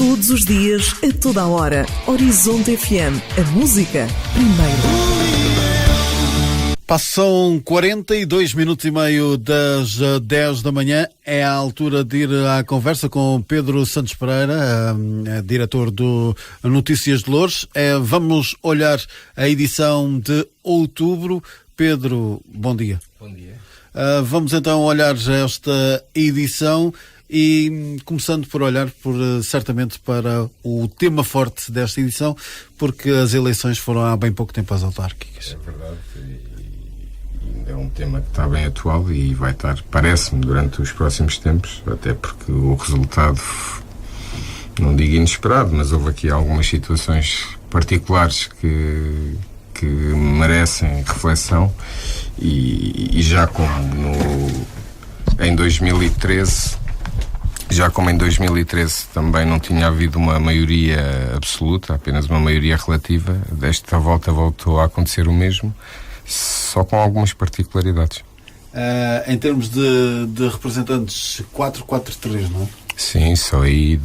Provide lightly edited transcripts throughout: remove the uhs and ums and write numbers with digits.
Todos os dias, a toda a hora. Horizonte FM. A música primeiro. Passam 42 minutos e meio das 10 da manhã. É a altura de ir à conversa com Pedro Santos Pereira, diretor do Notícias de Loures. Vamos olhar a edição de outubro. Pedro, bom dia. Bom dia. Vamos então olhar esta edição e começando por olhar certamente para o tema forte desta edição, porque as eleições foram há bem pouco tempo às autárquicas. É verdade. É um tema que está bem atual e vai estar, parece-me, durante os próximos tempos, até porque o resultado, não digo inesperado, mas houve aqui algumas situações particulares que merecem reflexão e já como em 2013 também não tinha havido uma maioria absoluta, apenas uma maioria relativa, desta volta voltou a acontecer o mesmo, só com algumas particularidades. Em termos de representantes, 4-4-3, não é? Sim, isso aí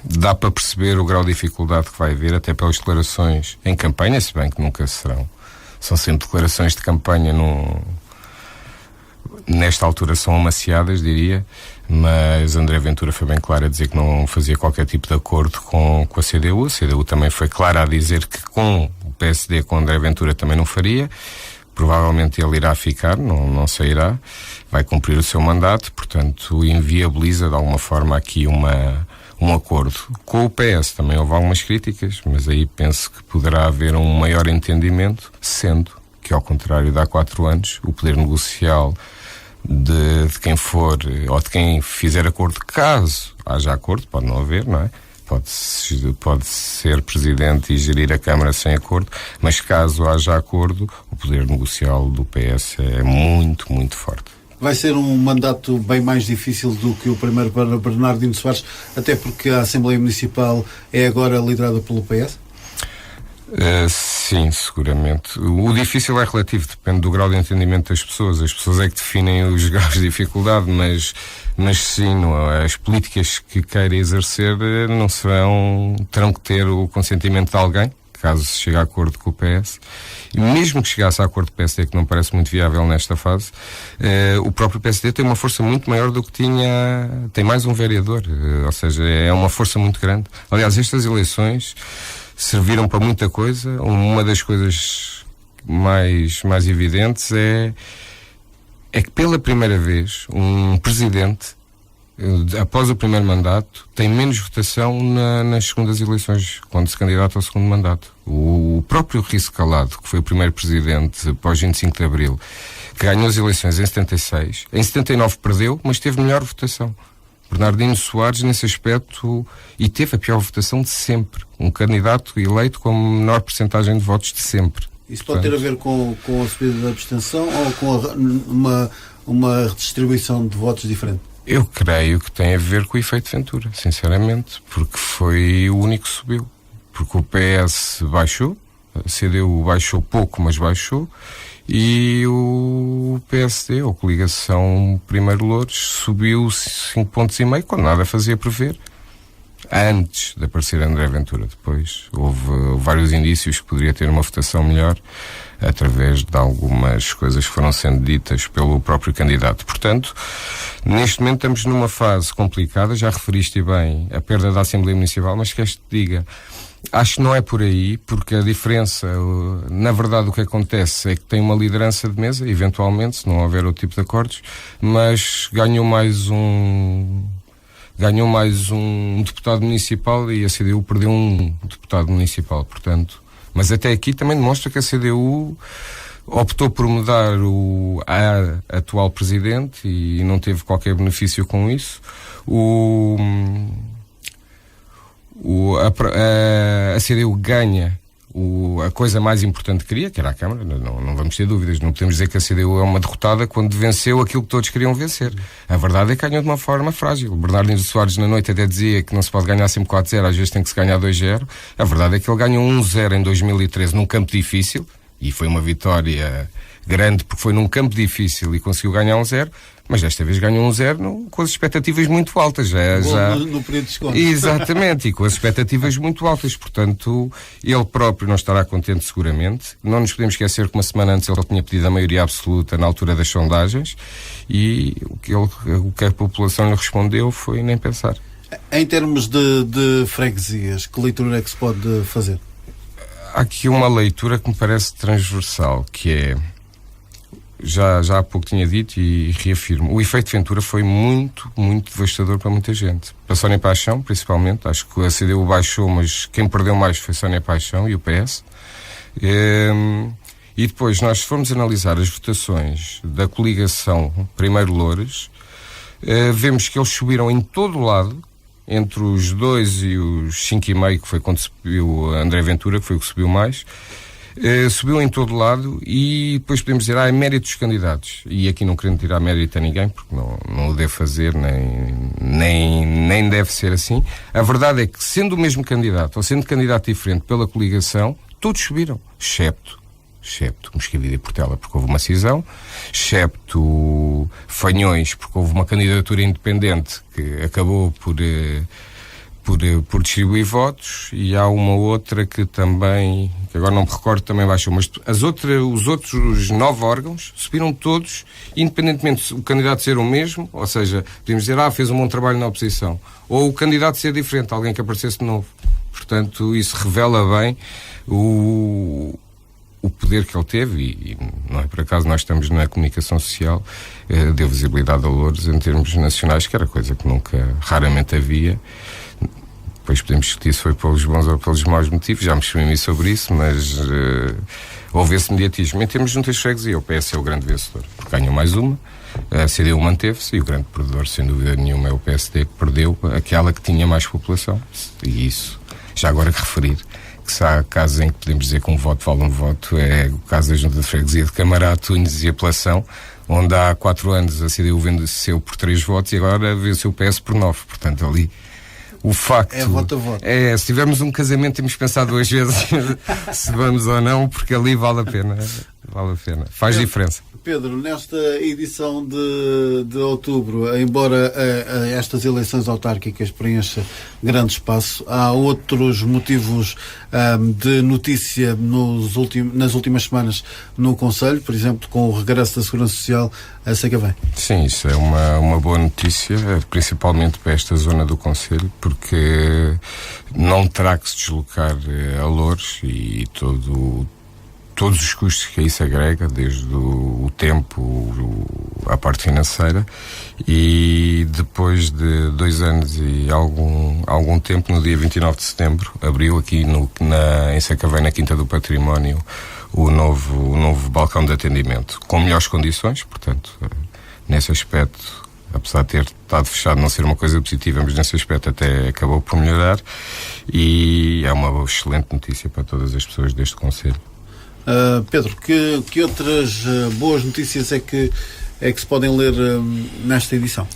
dá para perceber o grau de dificuldade que vai haver, até pelas declarações em campanha, se bem que nunca serão. São sempre declarações de campanha, nesta altura são amaciadas, diria, mas André Ventura foi bem claro a dizer que não fazia qualquer tipo de acordo com a CDU. A CDU também foi clara a dizer que com o PSD, com André Ventura, também não faria. Provavelmente ele irá ficar, não sairá, vai cumprir o seu mandato, portanto inviabiliza de alguma forma aqui um acordo. Com o PS também houve algumas críticas, mas aí penso que poderá haver um maior entendimento, sendo que, ao contrário de há 4 anos, o poder negocial de quem for, ou de quem fizer acordo, caso haja acordo, pode não haver, não é? Pode ser presidente e gerir a Câmara sem acordo, mas caso haja acordo, o poder negocial do PS é muito, muito forte. Vai ser um mandato bem mais difícil do que o primeiro para Bernardino Soares, até porque a Assembleia Municipal é agora liderada pelo PS? Sim, seguramente. O difícil é relativo, depende do grau de entendimento das pessoas. As pessoas é que definem os graus de dificuldade, mas sim, as políticas que queira exercer terão que ter o consentimento de alguém, caso se chegue a acordo com o PS. E mesmo que chegasse a acordo com o PSD, que não parece muito viável nesta fase, o próprio PSD tem uma força muito maior do que tem mais um vereador, ou seja, é uma força muito grande. Aliás, estas eleições serviram para muita coisa. Uma das coisas mais evidentes é que pela primeira vez um presidente, após o primeiro mandato, tem menos votação nas segundas eleições, quando se candidata ao segundo mandato. O próprio Risso Calado, que foi o primeiro presidente pós 25 de Abril, que ganhou as eleições em 76, em 79 perdeu, mas teve melhor votação. Bernardino Soares, nesse aspecto, e teve a pior votação de sempre. Um candidato eleito com a menor percentagem de votos de sempre. Isso pode ter a ver com a subida da abstenção ou com uma redistribuição de votos diferente? Eu creio que tem a ver com o efeito Ventura, sinceramente, porque foi o único que subiu. Porque o PS baixou, a CDU baixou pouco, mas baixou, e o PSD, ou Coligação Primeiro Loures, subiu 5,5 pontos, quando nada fazia prever, antes de aparecer André Ventura. Depois houve vários indícios que poderia ter uma votação melhor, através de algumas coisas que foram sendo ditas pelo próprio candidato. Portanto, neste momento estamos numa fase complicada. Já referiste bem a perda da Assembleia Municipal, mas queres que te diga, acho que não é por aí, porque a diferença, na verdade, o que acontece é que tem uma liderança de mesa, eventualmente, se não houver outro tipo de acordos, mas ganhou mais um deputado municipal e a CDU perdeu um deputado municipal, portanto. Mas até aqui também demonstra que a CDU optou por mudar a atual presidente e não teve qualquer benefício com isso. A CDU ganha a coisa mais importante que queria, que era a Câmara. Não vamos ter dúvidas, não podemos dizer que a CDU é uma derrotada quando venceu aquilo que todos queriam vencer. A verdade é que ganhou de uma forma frágil. Bernardino Soares na noite até dizia que não se pode ganhar sempre 4-0, às vezes tem que se ganhar 2-0. A verdade é que ele ganhou 1-0 em 2013 num campo difícil, e foi uma vitória grande porque foi num campo difícil e conseguiu ganhar 1-0, mas desta vez ganhou 1-0 com as expectativas muito altas. No período de desconto. Exatamente, e com as expectativas muito altas. Portanto, ele próprio não estará contente seguramente. Não nos podemos esquecer que uma semana antes ele tinha pedido a maioria absoluta na altura das sondagens, e o que a população lhe respondeu foi nem pensar. Em termos de freguesias, que leitura é que se pode fazer? Há aqui uma leitura que me parece transversal, que é, já há pouco tinha dito e reafirmo, o efeito Ventura foi muito, muito devastador para muita gente. Para Sónia Paixão, principalmente, acho que a CDU baixou, mas quem perdeu mais foi Sónia Paixão e o PS. E depois, nós formos analisar as votações da coligação Primeiro Loures, vemos que eles subiram em todo o lado, entre os 2 e os 5,5, que foi quando subiu André Ventura, que foi o que subiu mais, subiu em todo lado, e depois podemos dizer, é mérito dos candidatos. E aqui não querendo tirar mérito a ninguém, porque não o deve fazer, nem deve ser assim. A verdade é que, sendo o mesmo candidato, ou sendo candidato diferente pela coligação, todos subiram, excepto Moscavide e Portela, porque houve uma cisão, excepto Fanhões, porque houve uma candidatura independente que acabou por distribuir votos, e há uma outra que também, que agora não me recordo, também baixou, mas os outros 9 órgãos subiram todos, independentemente do candidato ser o mesmo, ou seja, podemos dizer, fez um bom trabalho na oposição, ou o candidato ser diferente, alguém que aparecesse de novo. Portanto, isso revela bem o poder que ele teve, e não é por acaso nós estamos na comunicação social, deu visibilidade a Loures em termos nacionais, que era coisa que raramente havia. Depois podemos discutir se foi pelos bons ou pelos maus motivos, já me exprimi sobre isso, mas houve esse mediatismo. Em termos de juntas de freguesia, o PS é o grande vencedor, porque ganhou mais uma, a CDU manteve-se, e o grande perdedor, sem dúvida nenhuma, é o PSD, que perdeu aquela que tinha mais população. E isso, já agora que referir, que se há casos em que podemos dizer que um voto vale um voto, é o caso da junta de freguesia de Camarato, Tunes e Apelação, onde há 4 anos a CDU venceu por 3 votos e agora venceu o PS por 9. Portanto, ali o facto... É voto a voto. Se tivermos um casamento temos que pensar 2 vezes se vamos ou não, porque ali vale a pena. Vale a pena. Faz diferença. Pedro, nesta edição de outubro, embora estas eleições autárquicas preencham grande espaço, há outros motivos de notícia nas últimas semanas no Conselho, por exemplo, com o regresso da Segurança Social a Sacavém. Sim, isso é uma boa notícia, principalmente para esta zona do Conselho, porque não terá que se deslocar a Loures e todos os custos que isso agrega, desde o tempo, a parte financeira, e depois de 2 anos e algum tempo, no dia 29 de setembro, abriu aqui em Sacavém, na Quinta do Património, o novo balcão de atendimento, com melhores condições. Portanto, nesse aspecto, apesar de ter estado fechado, não ser uma coisa positiva, mas nesse aspecto até acabou por melhorar, e é uma excelente notícia para todas as pessoas deste Conselho. Pedro, que outras boas notícias é que se podem ler nesta edição?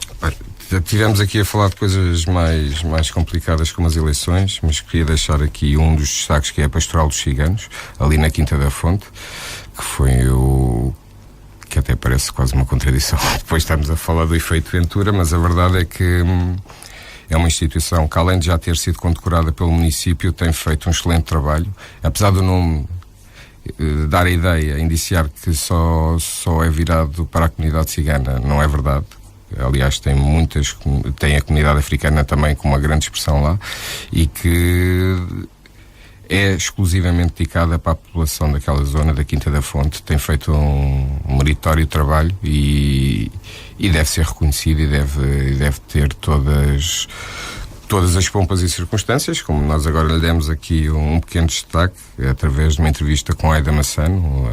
Tivemos aqui a falar de coisas mais complicadas, como as eleições, mas queria deixar aqui um dos destaques, que é a Pastoral dos Ciganos, ali na Quinta da Fonte, que foi que até parece quase uma contradição. Depois estamos a falar do efeito Ventura, mas a verdade é que é uma instituição que, além de já ter sido condecorada pelo município, tem feito um excelente trabalho, apesar do nome dar a ideia, indiciar que só é virado para a comunidade cigana. Não é verdade. Aliás, tem a comunidade africana também com uma grande expressão lá, e que é exclusivamente dedicada para a população daquela zona da Quinta da Fonte. Tem feito um meritório trabalho e deve ser reconhecido, e deve ter todas as pompas e circunstâncias, como nós agora lhe demos aqui um pequeno destaque, através de uma entrevista com a Aida Massano,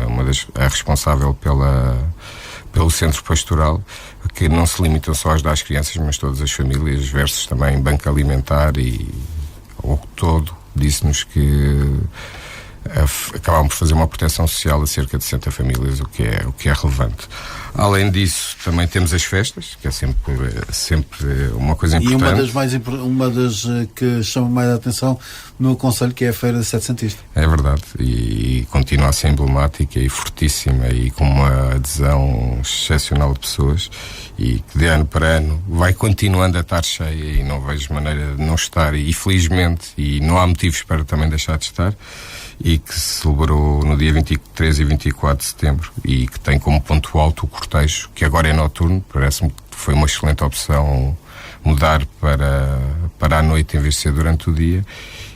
a responsável pelo centro pastoral, que não se limitam só a ajudar as crianças, mas todas as famílias, versus também banco alimentar, e ao todo disse-nos que acabaram por fazer uma proteção social a cerca de 60 famílias, o que é relevante. Além disso, também temos as festas, que é sempre uma coisa importante. E uma das que chama mais a atenção no Conselho, que é a Feira Setecentista. É verdade, e continua a ser emblemática e fortíssima, e com uma adesão excepcional de pessoas, e que de ano para ano vai continuando a estar cheia, e não vejo maneira de não estar, e felizmente, e não há motivos para também deixar de estar, e que se celebrou no dia 23 e 24 de setembro, e que tem como ponto alto o cortejo, que agora é noturno. Parece-me que foi uma excelente opção mudar para a noite em vez de ser durante o dia,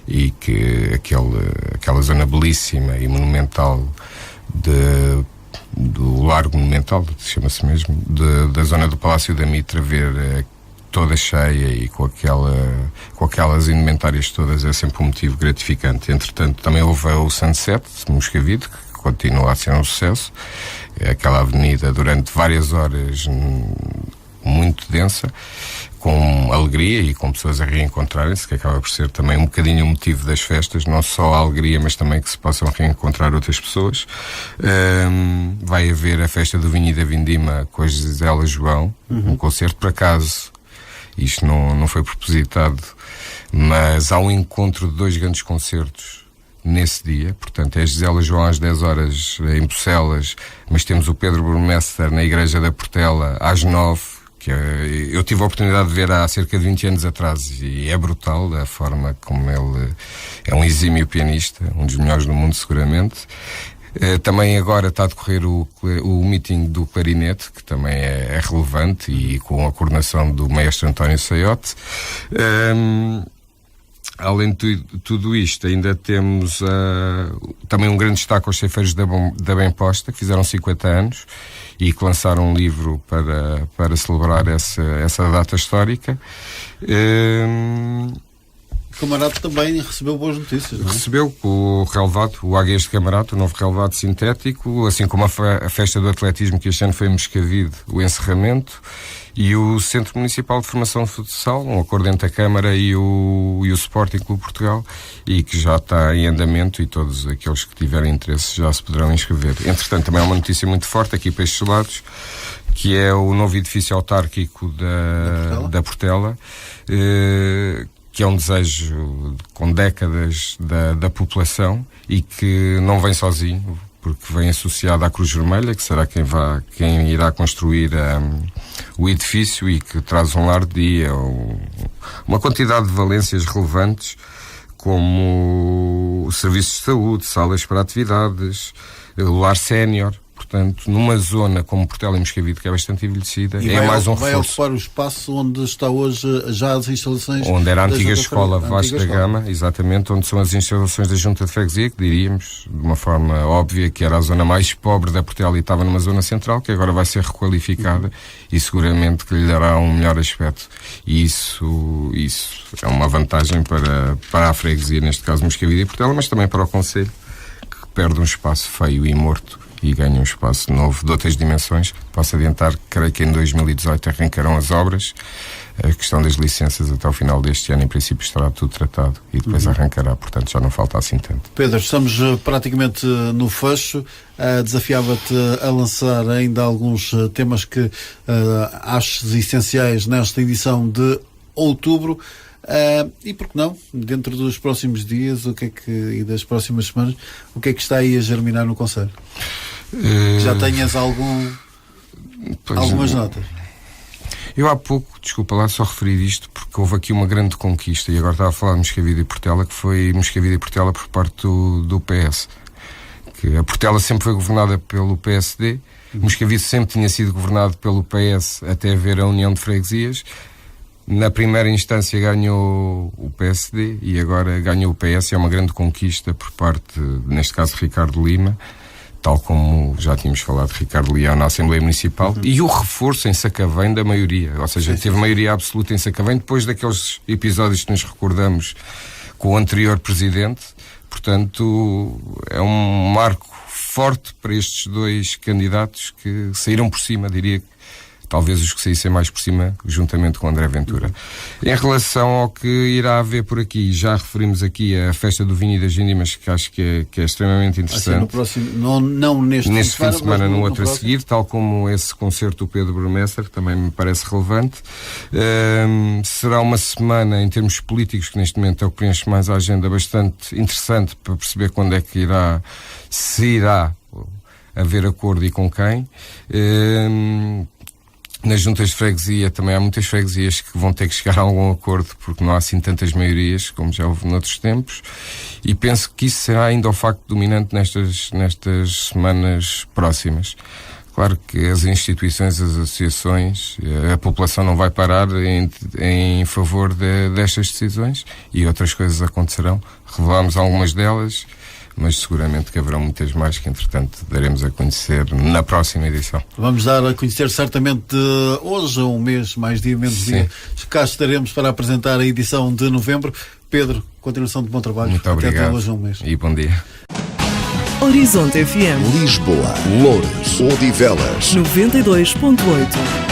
e que aquela zona belíssima e monumental do Largo Monumental, chama-se mesmo, da zona do Palácio da Mitra, ver toda cheia e com aquelas indumentárias todas, é sempre um motivo gratificante. Entretanto, também houve o Sunset de Moscavide, que continua a ser um sucesso. É aquela avenida durante várias horas muito densa, com alegria e com pessoas a reencontrarem-se, que acaba por ser também um bocadinho o motivo das festas, não só a alegria, mas também que se possam reencontrar outras pessoas. Vai haver a festa do vinho e da vindima com a Gisela João, um concerto, por acaso, isto não foi propositado, mas há um encontro de 2 grandes concertos nesse dia. Portanto, é a Gisela João às 10 horas em Bucelas, mas temos o Pedro Burmester na Igreja da Portela às 9, que eu tive a oportunidade de ver há cerca de 20 anos atrás, e é brutal a forma como ele é um exímio pianista, um dos melhores do mundo seguramente. Também agora está a decorrer o meeting do clarinete, que também é relevante, e com a coordenação do maestro António Saiote. Além de tudo isto, ainda temos também um grande destaque aos ceifeiros da Bem Posta, que fizeram 50 anos e que lançaram um livro para celebrar essa data histórica. O Camarado também recebeu boas notícias, não é? Recebeu o relevado, o Águias de Camarado, o novo relevado sintético, assim como a festa do atletismo, que este ano foi em Moscavide, o encerramento, e o Centro Municipal de Formação de Futsal, um acordo entre a Câmara e o Sporting Clube Portugal, e que já está em andamento, e todos aqueles que tiverem interesse já se poderão inscrever. Entretanto, também há uma notícia muito forte aqui para estes lados, que é o novo edifício autárquico da Portela, que é um desejo com décadas da população, e que não vem sozinho, porque vem associado à Cruz Vermelha, que será quem irá construir o edifício, e que traz um lar de dia, uma quantidade de valências relevantes, como serviços de saúde, salas para atividades, lar sénior. Portanto, numa zona como Portela e Moscavide, que é bastante envelhecida, e é mais um vai reforço. ocupar o espaço onde está hoje já as instalações... Onde era a antiga escola Vasco da Gama, exatamente, onde são as instalações da Junta de Freguesia, que diríamos, de uma forma óbvia, que era a zona mais pobre da Portela e estava numa zona central, que agora vai ser requalificada, e seguramente que lhe dará um melhor aspecto. E isso é uma vantagem para a freguesia, neste caso Moscavide e Portela, mas também para o concelho, que perde um espaço feio e morto e ganha um espaço novo de outras dimensões. Posso adiantar, creio que em 2018 arrancarão as obras. A questão das licenças até ao final deste ano, em princípio, estará tudo tratado, e depois arrancará, portanto já não falta assim tanto. Pedro, estamos praticamente no fecho. Desafiava-te a lançar ainda alguns temas que achas essenciais nesta edição de outubro. E por que não, dentro dos próximos dias e das próximas semanas, o que é que está aí a germinar no concelho? Já tenhas algumas notas? Eu há pouco, desculpa lá, só referir isto, porque houve aqui uma grande conquista, e agora estava a falar de Moscavide e Portela, que foi Moscavide e Portela por parte do PS. Que a Portela sempre foi governada pelo PSD, Moscavide sempre tinha sido governado pelo PS até haver a União de Freguesias. Na primeira instância ganhou o PSD e agora ganhou o PS. É uma grande conquista por parte, neste caso, de Ricardo Lima, tal como já tínhamos falado de Ricardo Leão na Assembleia Municipal, e o reforço em Sacavém da maioria, ou seja, teve maioria absoluta em Sacavém, depois daqueles episódios que nos recordamos com o anterior presidente. Portanto, é um marco forte para estes 2 candidatos que saíram por cima, diria que talvez os que saíssem mais por cima, juntamente com André Ventura. Em relação ao que irá haver por aqui, já referimos aqui a festa do vinho e das vindimas, que acho que é extremamente interessante. No próximo, não neste fim de semana, no outro a seguir, tal como esse concerto do Pedro Burmester, que também me parece relevante. Será uma semana, em termos políticos, que neste momento é o que preenche mais a agenda, bastante interessante para perceber quando é que se irá haver acordo e com quem. nas juntas de freguesia também há muitas freguesias que vão ter que chegar a algum acordo, porque não há assim tantas maiorias como já houve noutros tempos, e penso que isso será ainda o facto dominante nestas semanas próximas. Claro que as instituições, as associações, a população não vai parar em favor destas decisões, e outras coisas acontecerão. Revelámos algumas delas, mas seguramente que haverão muitas mais que, entretanto, daremos a conhecer na próxima edição. Vamos dar a conhecer certamente hoje, um mês, mais dia, menos dia. Cá estaremos para apresentar a edição de novembro. Pedro, continuação de bom trabalho. Muito obrigado. Até hoje, um mês. E bom dia. Horizonte FM Lisboa, Loures, Odivelas 92.8.